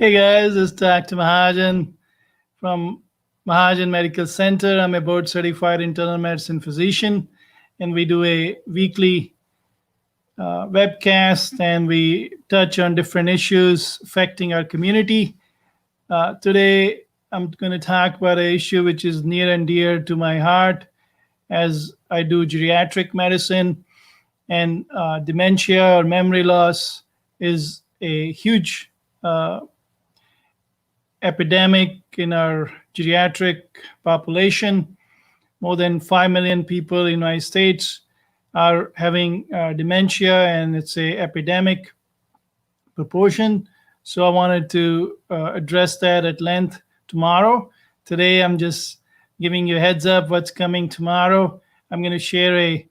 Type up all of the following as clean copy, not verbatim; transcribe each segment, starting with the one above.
Hey guys, it's Dr. Mahajan from Mahajan Medical Center. I'm a board certified internal medicine physician, and we do a weekly webcast and we touch on different issues affecting our community. Today, I'm going to talk about an issue which is near and dear to my heart as I do geriatric medicine, and dementia or memory loss is a huge epidemic in our geriatric population. More than 5 million people in the United States are having dementia, and it's a epidemic proportion. So I wanted to address that at length tomorrow. Today, I'm just giving you a heads up what's coming tomorrow. I'm going to share a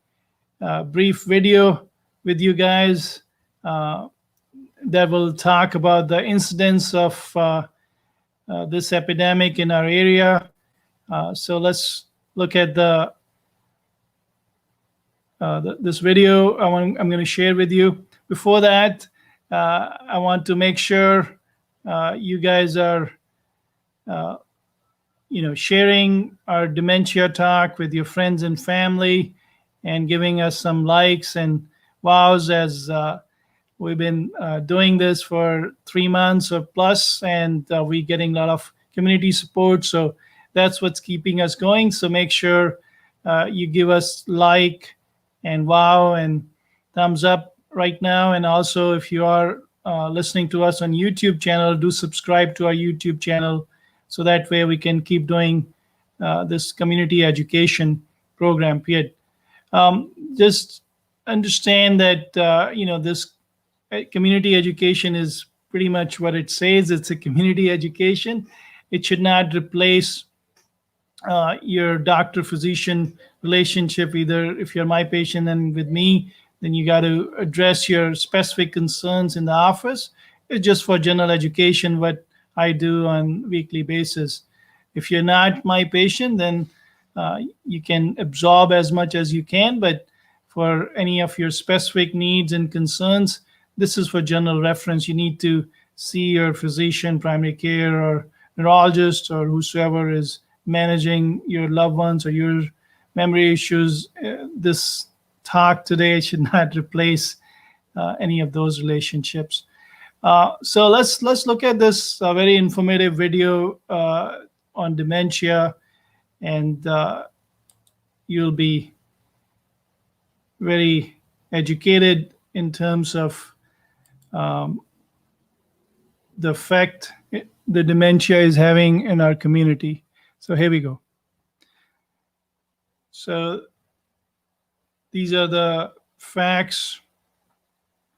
brief video with you guys that will talk about the incidence of this epidemic in our area. So let's look at this video I'm going to share with you. Before that, I want to make sure you guys are sharing our dementia talk with your friends and family and giving us some likes and wows as we've been doing this for 3 months or plus, and we're getting a lot of community support. So that's what's keeping us going. So make sure you give us like and wow and thumbs up right now. And also, if you are listening to us on YouTube channel, do subscribe to our YouTube channel so that way we can keep doing this community education program. Period. Just understand that this community education is pretty much what it says. It's a community education. It should not replace your doctor-physician relationship. Either if you're my patient and with me, then you got to address your specific concerns in the office. It's just for general education, what I do on weekly basis. If you're not my patient, then you can absorb as much as you can, but for any of your specific needs and concerns, this is for general reference. You need to see your physician, primary care, or neurologist, or whosoever is managing your loved ones or your memory issues. This talk today should not replace any of those relationships. So let's look at this very informative video on dementia, and you'll be very educated in terms of the effect the dementia is having in our community. So here we go. So these are the facts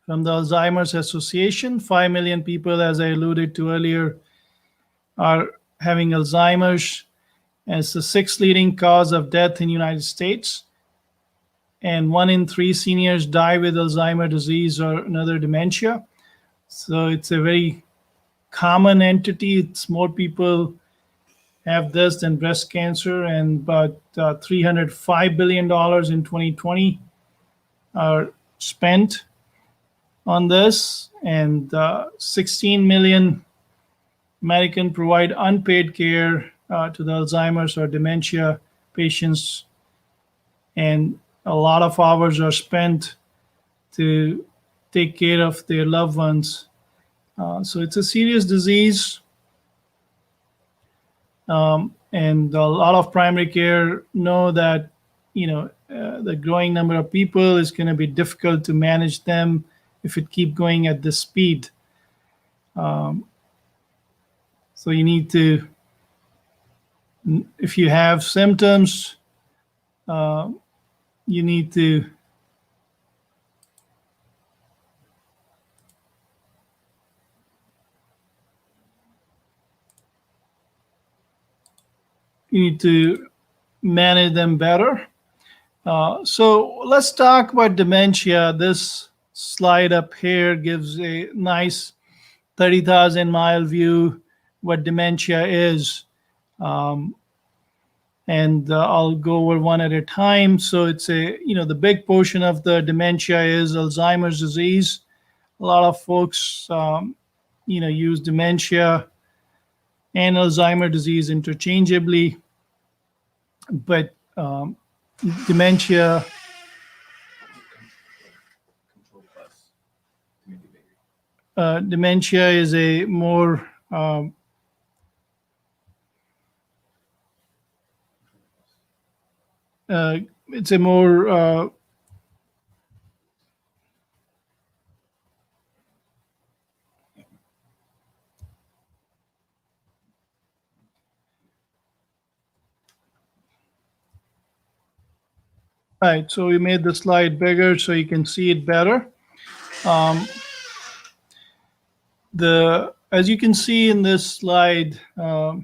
from the Alzheimer's Association. 5 million people, as I alluded to earlier, are having Alzheimer's, and it's the 6th leading cause of death in the United States. And 1 in 3 seniors die with Alzheimer's disease or another dementia. So it's a very common entity. It's more people have this than breast cancer, and about $305 billion in 2020 are spent on this, and 16 million Americans provide unpaid care to the Alzheimer's or dementia patients, and a lot of hours are spent to take care of their loved ones. So it's a serious disease, and a lot of primary care know that the growing number of people is going to be difficult to manage them if it keep going at this speed. So you need to, if you have symptoms, you need to manage them better. So let's talk about dementia. This slide up here gives a nice 30,000-mile view what dementia is. And I'll go over one at a time. So it's the big portion of the dementia is Alzheimer's disease. A lot of folks use dementia and Alzheimer disease interchangeably, but dementia dementia is a more it's a more right. So we made the slide bigger so you can see it better. The as you can see in this slide, the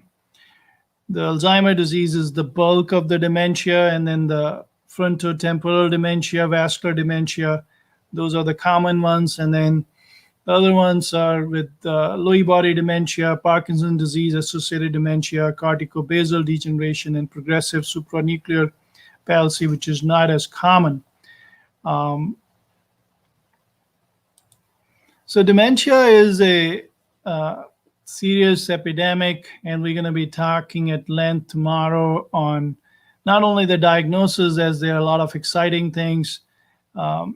Alzheimer disease is the bulk of the dementia, and then the frontotemporal dementia, vascular dementia, those are the common ones, and then the other ones are with Lewy body dementia, Parkinson's disease associated dementia, corticobasal degeneration, and progressive supranuclear palsy, which is not as common. So dementia is a serious epidemic, and we're going to be talking at length tomorrow on not only the diagnosis, as there are a lot of exciting things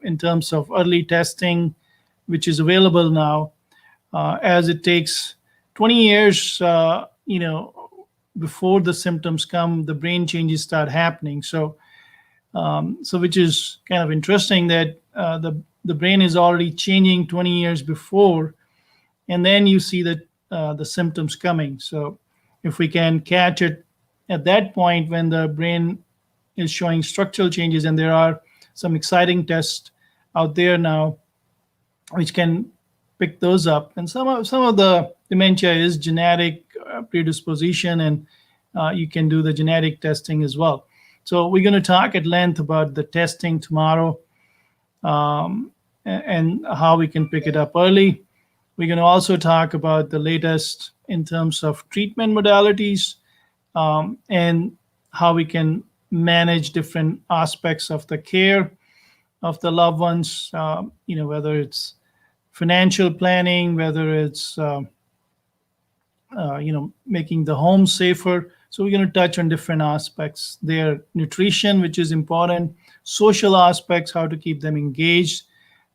in terms of early testing, which is available now, as it takes 20 years, before the symptoms come, the brain changes start happening. So which is kind of interesting that the brain is already changing 20 years before, and then you see the symptoms coming. So if we can catch it at that point when the brain is showing structural changes, and there are some exciting tests out there now which can pick those up. And some of the dementia is genetic predisposition, and you can do the genetic testing as well. So we're going to talk at length about the testing tomorrow, and how we can pick it up early. We're going to also talk about the latest in terms of treatment modalities, and how we can manage different aspects of the care of the loved ones, whether it's financial planning, whether it's making the home safer. So we're going to touch on different aspects there. Nutrition, which is important, social aspects, how to keep them engaged,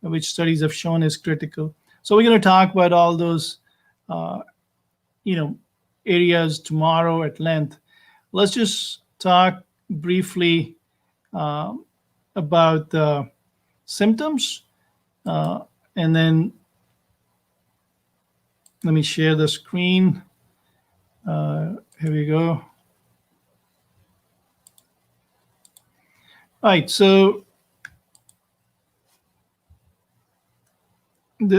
which studies have shown is critical. So we're going to talk about all those areas tomorrow at length. Let's just talk briefly about the symptoms, and then let me share the screen. Here we go. All right, so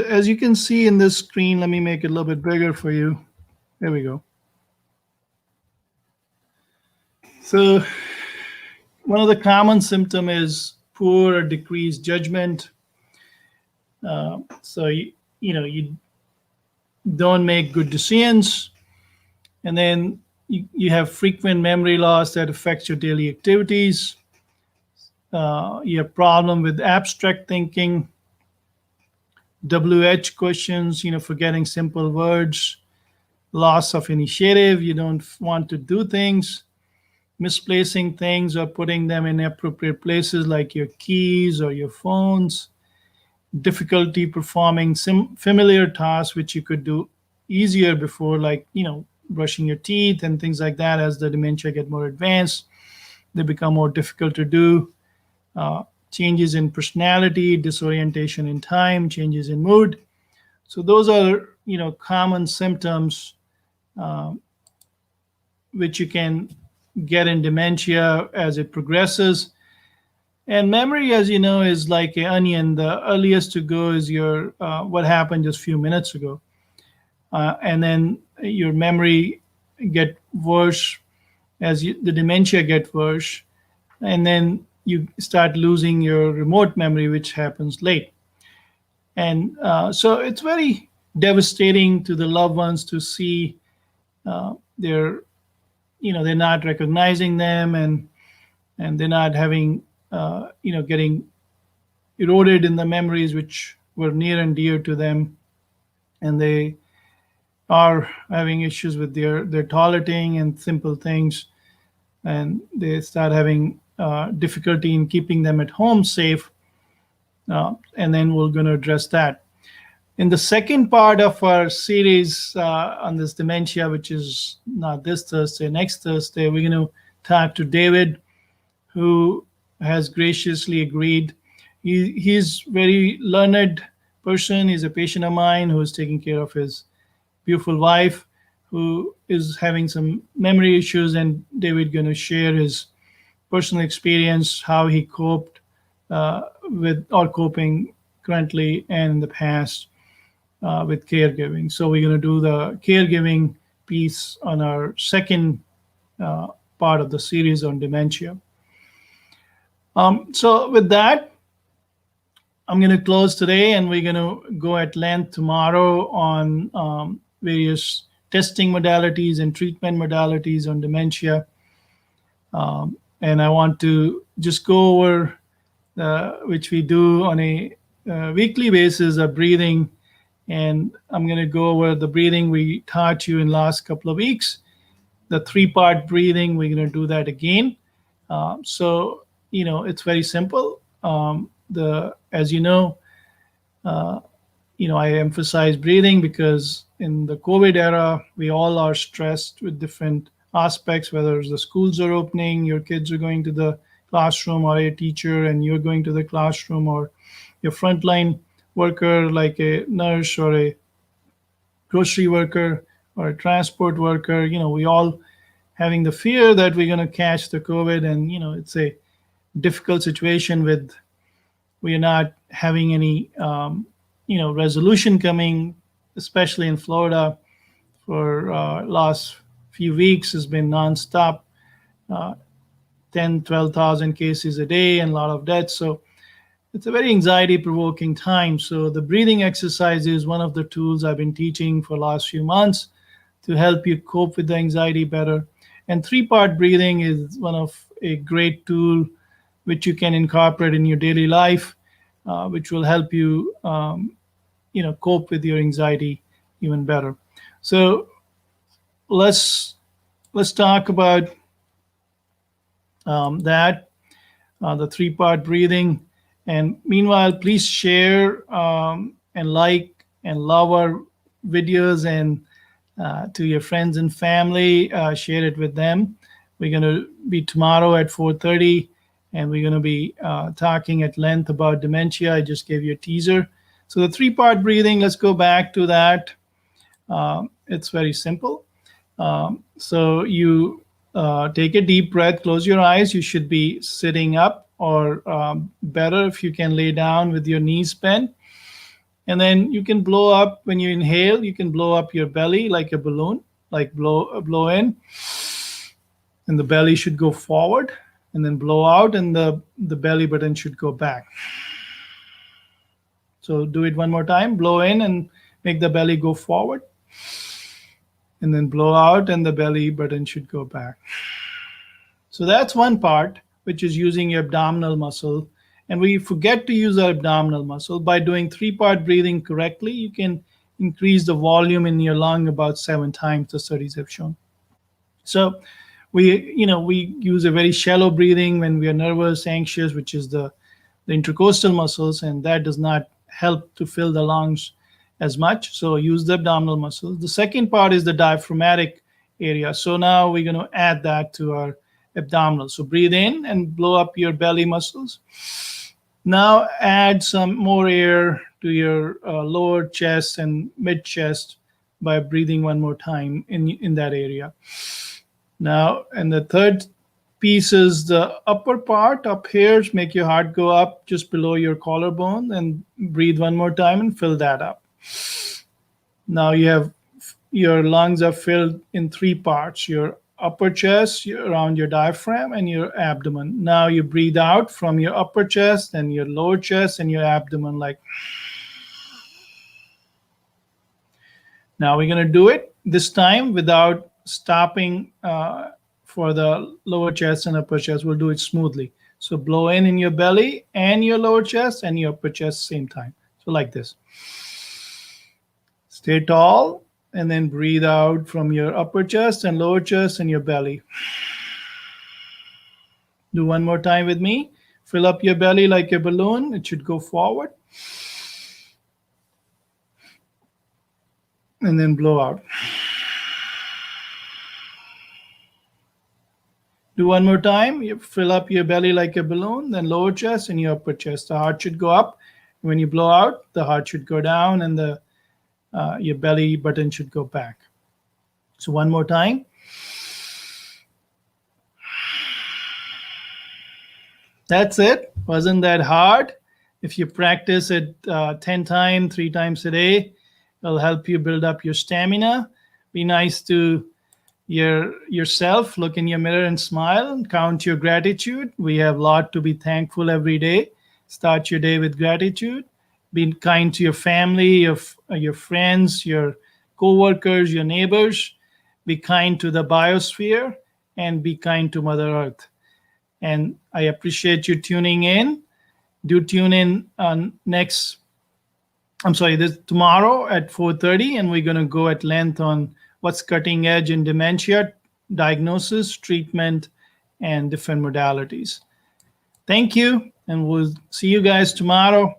as you can see in this screen, let me make it a little bit bigger for you. There we go. So one of the common symptoms is poor or decreased judgment. So you don't make good decisions, and then you have frequent memory loss that affects your daily activities. You have problem with abstract thinking, WH questions, forgetting simple words, loss of initiative, you don't want to do things, misplacing things or putting them in appropriate places like your keys or your phones, difficulty performing familiar tasks which you could do easier before, like brushing your teeth and things like that. As the dementia get more advanced, they become more difficult to do. Changes in personality, disorientation in time, changes in mood. So those are common symptoms which you can get in dementia as it progresses. And memory, as you know, is like an onion. The earliest to go is your what happened just a few minutes ago, and then your memory get worse as the dementia get worse, and then you start losing your remote memory, which happens late. And so it's very devastating to the loved ones to see they're not recognizing them, and they're not having getting eroded in the memories which were near and dear to them, and they are having issues with their toileting and simple things, and they start having difficulty in keeping them at home safe. And then we're going to address that. In the second part of our series on this dementia, which is not this Thursday, next Thursday, we're going to talk to David, who has graciously agreed. He's very learned person. He's a patient of mine who is taking care of his beautiful wife, who is having some memory issues, and David going to share his personal experience, how he coped with or coping currently and in the past with caregiving. So we're going to do the caregiving piece on our second uh, part of the series on dementia. So with that, I'm going to close today, and we're going to go at length tomorrow on various testing modalities and treatment modalities on dementia. And I want to just go over, which we do on a weekly basis, of breathing. And I'm going to go over the breathing we taught you in last couple of weeks. The three-part breathing, we're going to do that again. So, it's very simple. As I emphasize breathing because in the COVID era, we all are stressed with different aspects, whether the schools are opening, your kids are going to the classroom, or a teacher and you're going to the classroom, or your frontline worker like a nurse or a grocery worker or a transport worker. We all having the fear that we're going to catch the COVID, and it's a difficult situation with we are not having any resolution coming, especially in Florida. For last few weeks has been nonstop, uh, 10, 12,000 cases a day and a lot of deaths. So it's a very anxiety provoking time. So the breathing exercise is one of the tools I've been teaching for last few months to help you cope with the anxiety better. And three-part breathing is one of a great tool which you can incorporate in your daily life, which will help you, cope with your anxiety even better. So let's talk about that, the three-part breathing. And meanwhile, please share and like and love our videos, and to your friends and family, share it with them. We're going to be tomorrow at 4:30, and we're going to be talking at length about dementia. I just gave you a teaser. So the three-part breathing, let's go back to that. It's very simple. So you take a deep breath, close your eyes. You should be sitting up, or better if you can lay down with your knees bent. And then you can blow up. When you inhale, you can blow up your belly like a balloon, like blow in, and the belly should go forward, and then blow out, and the belly button should go back. So do it one more time. Blow in and make the belly go forward, and then blow out, and the belly button should go back. So that's one part, which is using your abdominal muscle. And we forget to use our abdominal muscle. By doing three-part breathing correctly, you can increase the volume in your lung about 7 times, the studies have shown. So we use a very shallow breathing when we are nervous, anxious, which is the intercostal muscles, and that does not help to fill the lungs as much. So use the abdominal muscles. The second part is the diaphragmatic area. So now we're going to add that to our abdominal. So breathe in and blow up your belly muscles. Now add some more air to your lower chest and mid chest by breathing one more time in that area. Now, and the third piece is the upper part up here. Make your heart go up just below your collarbone, and breathe one more time and fill that up. Now your lungs are filled in 3 parts: your upper chest, around your diaphragm, and your abdomen. Now you breathe out from your upper chest and your lower chest and your abdomen like. Now we're going to do it this time without stopping for the lower chest and upper chest. We'll do it smoothly. So blow in your belly and your lower chest and your upper chest same time. So like this. Stay tall and then breathe out from your upper chest and lower chest and your belly. Do one more time with me. Fill up your belly like a balloon. It should go forward. And then blow out. Do one more time. You fill up your belly like a balloon, then lower chest and your upper chest. The heart should go up. When you blow out, the heart should go down and your belly button should go back. So one more time. That's it. Wasn't that hard? If you practice it 10 times, 3 times a day, it'll help you build up your stamina. Be nice to yourself. Look in your mirror and smile and count your gratitude. We have a lot to be thankful every day. Start your day with gratitude. Be kind to your family, your friends, your co-workers, your neighbors. Be kind to the biosphere and be kind to Mother Earth. And I appreciate you tuning in. Do tune in on tomorrow at 4:30, and we're going to go at length on what's cutting edge in dementia, diagnosis, treatment, and different modalities. Thank you, and we'll see you guys tomorrow.